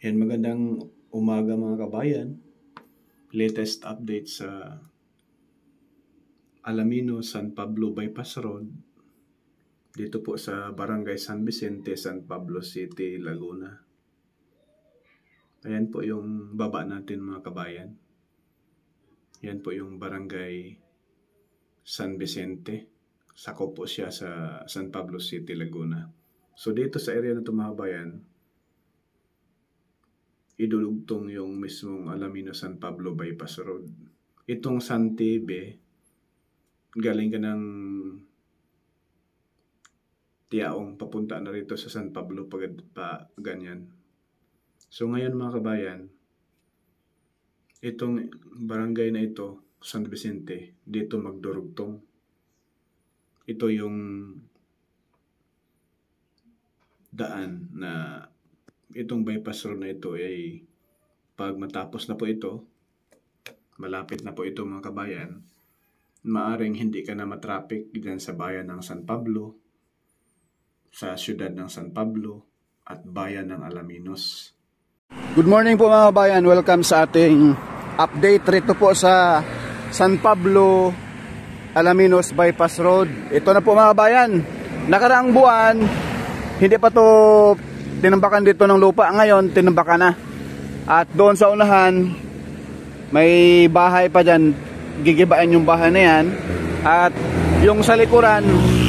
Yan, magandang umaga mga kabayan. Latest update sa Alamino, San Pablo Bypass Road. Dito po sa Barangay San Vicente, San Pablo City, Laguna. Ayan po yung baba natin mga kabayan. Yan po yung Barangay San Vicente. Sakop po siya sa San Pablo City, Laguna. So dito sa area na ito mga kabayan, idulugtong yung mismong Alamino San Pablo Bypass Road. Itong San Tebe, galing ka ng Tiaong papunta na rito sa San Pablo pa ganyan. So ngayon mga kabayan, itong barangay na ito, San Vicente, dito magdurugtong. Ito yung daan na itong bypass road na ito ay pag matapos na po ito, malapit na po ito mga kabayan, maaring hindi ka na matraffic dyan sa bayan ng San Pablo, sa siyudad ng San Pablo at bayan ng Alaminos. Good morning po mga kabayan, welcome sa ating update rito po sa San Pablo Alaminos Bypass Road. Ito na po mga kabayan, nakaraang buwan hindi pa to tinambakan dito ng lupa, ngayon tinambakan na. At doon sa unahan may bahay pa dyan, gigibain yung bahay na yan. At yung sa likuran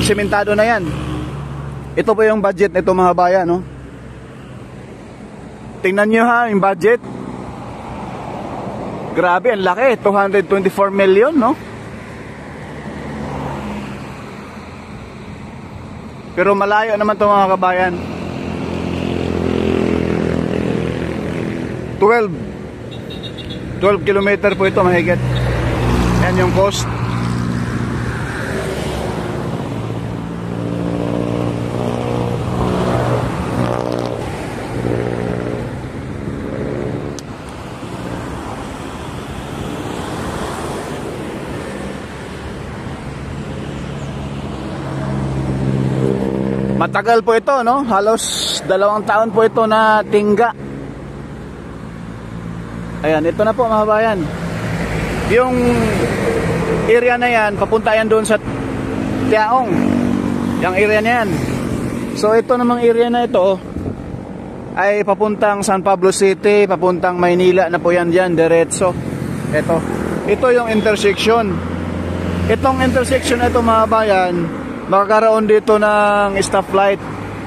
simentado na yan. Ito po yung budget nito mga bayan, no? Tingnan nyo ha, yung budget. Grabe, ang laki, 224 million, no? Pero malayo naman ito mga kabayan. 12 kilometer po ito mahigit. Yan yung cost. Matagal po ito, no? Halos 2 taon po ito na tingga. Ayan, ito na po mga bayan. Yung area na yan, papunta yan doon sa Tiaong. Yung area na yan. So ito namang area na ito ay papuntang San Pablo City, papuntang Maynila na po yan dyan, diretso. Ito yung intersection. Itong intersection na ito mga bayan, makakaroon dito ng stoplight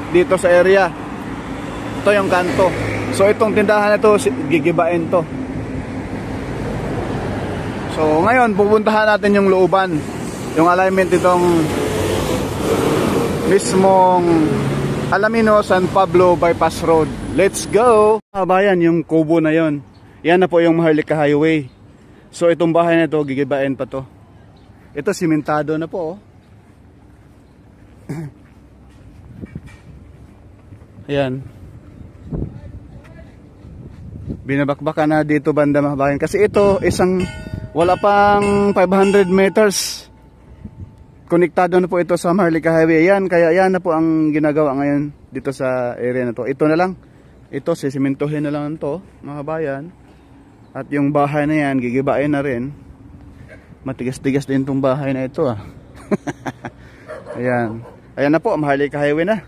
dito sa area. Ito yung kanto. So itong tindahan na ito, gigibain to. So ngayon pupuntahan natin yung looban, yung alignment itong mismong Alamino San Pablo Bypass Road. Let's go! Kabayan, yung kubo na yon, yan na po yung Maharlika Highway. So itong bahay na ito, gigibain pa to. Ito simentado na po, oh. Ayan, binabakbakan na dito banda mga bayan, kasi ito isang wala pang 500 meters konektado na po ito sa Maharlika Highway. Ayan, kaya yan na po ang ginagawa ngayon dito sa area na to. Ito na lang, ito sisimentohin na lang ito mga bayan. At yung bahay na yan gigibain na rin. Matigas-tigas din itong bahay na ito, ah. Ayan, ayan na po, Maharlika Highway na.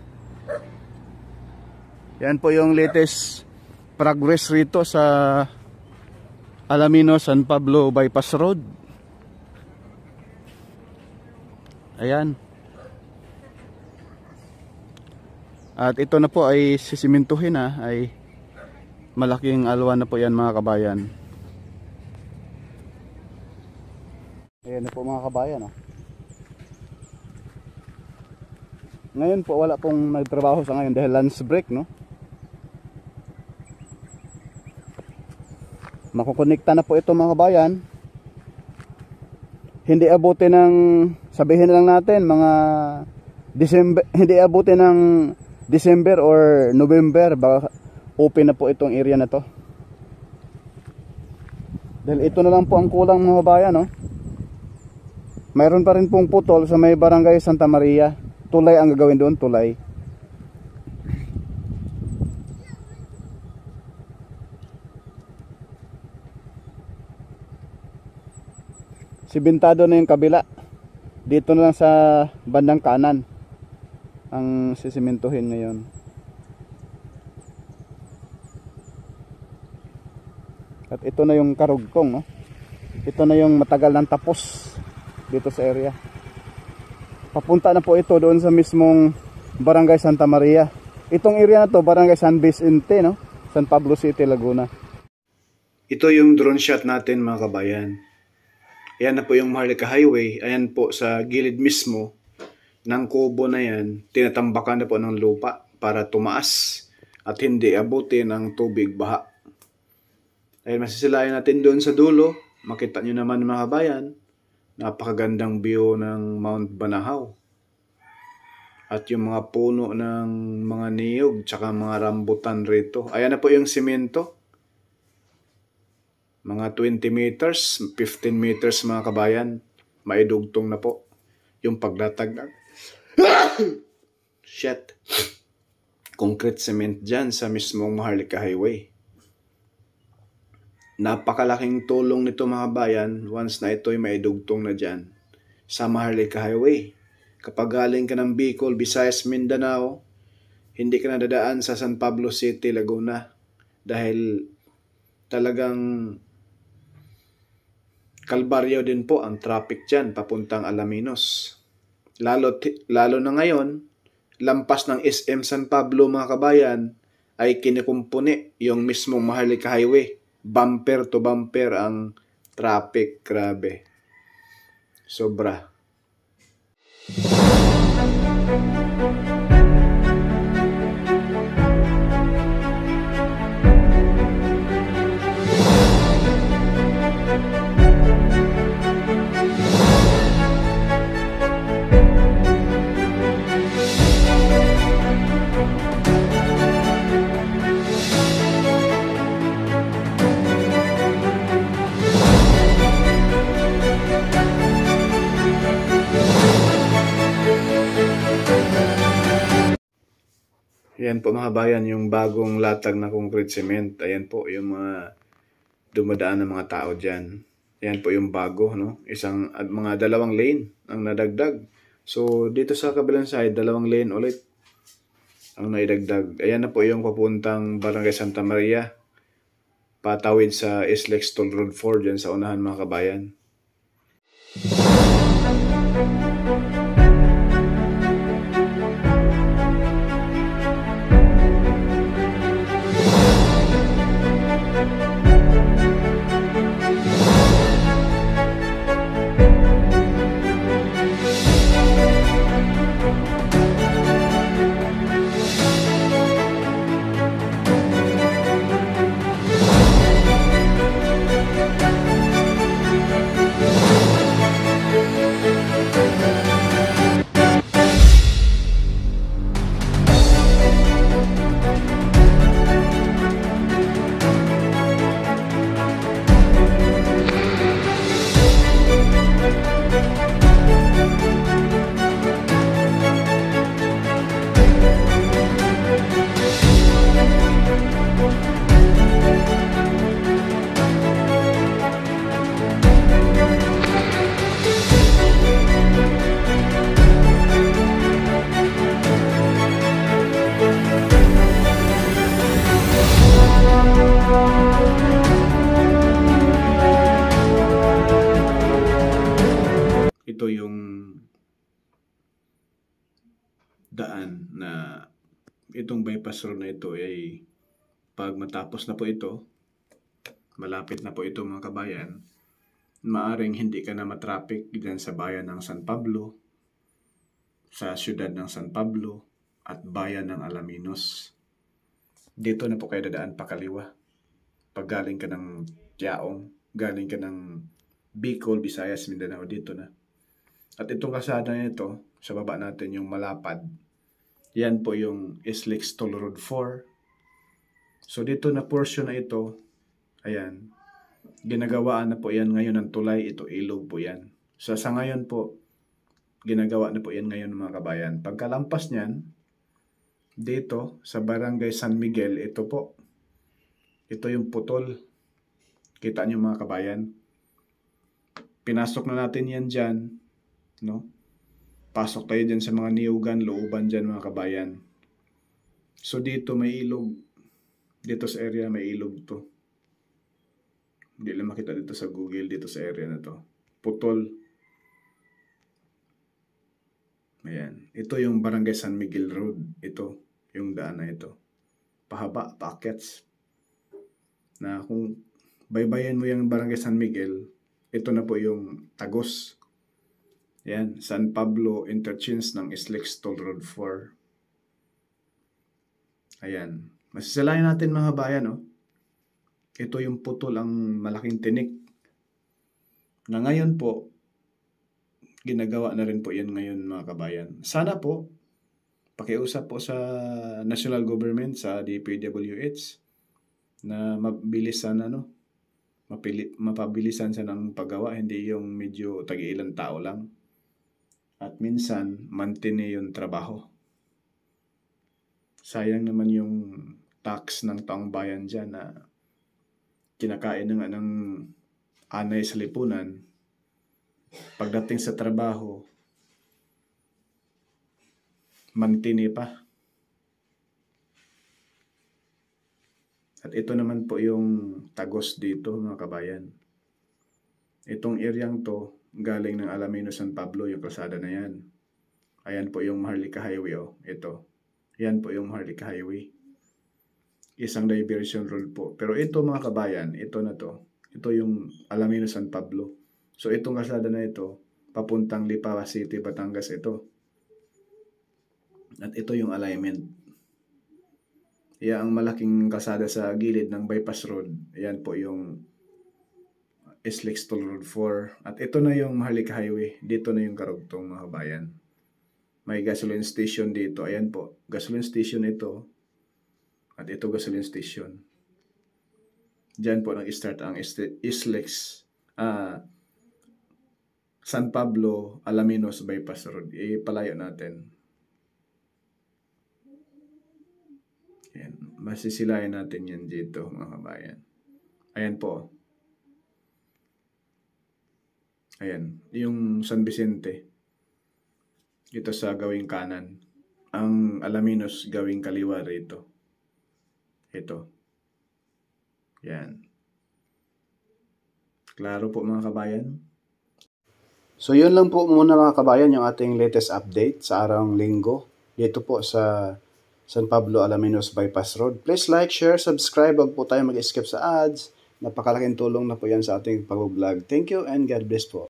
Yan po yung latest progress rito sa Alamino San Pablo Bypass Road. Ayan. At ito na po ay sisimintuhin na, ay malaking alwan na po yan mga kabayan. Ayan na po mga kabayan, oh. Ngayon po wala pong nagtrabaho sa ngayon dahil lunch break, no? Makukonekta na po ito mga kabayan. Hindi abutin ng, sabihin na lang natin, mga December, hindi abutin ng December or November, baka open na po itong area na to. Dahil ito na lang po ang kulang mga kabayan, no? Mayroon pa rin pong putol sa may Barangay Santa Maria. Tulay ang gagawin doon, tulay. Simentado na yung kabila. Dito na lang sa bandang kanan ang sisimentuhin ngayon. At ito na yung karugtong, no? Ito na yung matagal nang tapos dito sa area. Papunta na po ito doon sa mismong Barangay Santa Maria. Itong area na to, Barangay San Vicente, no? San Pablo City, Laguna. Ito yung drone shot natin mga kabayan. Ayan na po yung Maharlika Highway. Ayan po sa gilid mismo ng kubo na yan. Tinatambakan na po ng lupa para tumaas at hindi abutin ng tubig baha. Dahil masisilayan natin doon sa dulo. Makita nyo naman mga kabayan. Napakagandang view ng Mount Banahaw. At yung mga puno ng mga niyog tsaka mga rambutan rito. Ayan na po yung simento. Mga 20 meters, 15 meters mga kabayan. Maidugtong na po yung paglatag ng shit. Concrete cement dyan sa mismong Maharlika Highway. Napakalaking tulong nito mga kabayan once na ito'y maidugtong na dyan sa Maharlika Highway. Kapag galing ka ng Bicol, Visayas, Mindanao, hindi ka nadadaan sa San Pablo City, Laguna. Dahil talagang kalbaryo din po ang traffic dyan papuntang Alaminos. Lalo na ngayon, lampas ng SM San Pablo mga kabayan, ay kinikumpuni yung mismong Maharlika Highway. Bumper to bumper ang traffic, grabe. Sobra. Ayan po mga bayan, yung bagong latag na concrete cement. Ayan po yung mga dumadaan ng mga tao dyan. Ayan po yung bago, no? Mga 2 lane ang nadagdag. So dito sa kabilang side, 2 lane ulit ang naidagdag. Ayan na po yung papuntang Barangay Santa Maria. Patawid sa SLEX Toll Road 4 dyan sa unahan mga kabayan. Ito yung daan na itong bypass road na ito ay pag matapos na po ito, malapit na po ito mga kabayan, maaring hindi ka na matraffic dyan sa bayan ng San Pablo, sa syudad ng San Pablo at bayan ng Alaminos. Dito na po kayo dadaan pakaliwa. Pag galing ka ng Tiaong, galing ka ng Bicol, Visayas, Mindanao, dito na. At itong kasada nito, sa baba natin yung Malapad, yan po yung SLEX Toll Road 4. So dito na portion na ito, ayan, ginagawaan na po yan ngayon ng tulay, ito ilog po yan. So sa ngayon po, ginagawa na po yan ngayon mga kabayan. Pagkalampas niyan, dito sa Barangay San Miguel, ito po, ito yung putol. Kita niyo mga kabayan. Pinasok na natin yan dyan, no? Pasok tayo dyan sa mga niyugan, looban dyan mga kabayan. So dito may ilog. Dito sa area may ilog to. Hindi lang makita dito sa Google, dito sa area na to. Putol. Ayan. Ito yung Barangay San Miguel Road. Ito, yung daan na ito. Pahaba, paakyats. Na kung baybayin mo yung Barangay San Miguel, ito na po yung Tagos. Yan, San Pablo interchange ng Islex Toll Road 4. Ayan. Masisalayan natin mga bayan, no? Ito yung putol, ang malaking tinik. Na ngayon po, ginagawa na rin po yan ngayon mga kabayan. Sana po, pakiusap po sa national government, sa DPWH, na mabilisan ano, mapabilisan siya ng paggawa, hindi yung medyo tagi-ilang tao lang. At minsan, mantini yung trabaho. Sayang naman yung tax ng taong bayan dyan na kinakain na nga ng anay sa lipunan. Pagdating sa trabaho, mantini pa. At ito naman po yung Tagos dito mga kabayan. Itong areang to, galing ng Alamino San Pablo, yung kalsada na yan. Ayan po yung Maharlika Highway, oh. Ito. Yan po yung Maharlika Highway. Isang diversion road po. Pero ito mga kabayan, ito na to. Ito yung Alamino San Pablo. So itong kalsada na ito, papuntang Lipa City, Batangas ito. At ito yung alignment. Yan ang malaking kalsada sa gilid ng bypass road. Yan po yung Islex Toll Road 4. At ito na yung Maharlika Highway. Dito na yung karugtong mga kabayan. May gasoline station dito. Ayan po. Gasoline station ito. At ito gasoline station. Diyan po nag-start ang Islex San Pablo Alaminos Bypass Road. Ipalayo natin. Ayan. Masisilayan natin yan dito mga kabayan. Ayan po. Ayan. Yung San Vicente. Ito sa gawing kanan. Ang Alaminos gawing kaliwa rito. Ito. Yan. Klaro po mga kabayan? So yun lang po muna mga kabayan yung ating latest update sa araw ng linggo. Dito po sa San Pablo Alaminos Bypass Road. Please like, share, subscribe. Huwag po tayo mag-skip sa ads. Napakalaking tulong na po yan sa ating pag-vlog. Thank you and God bless po.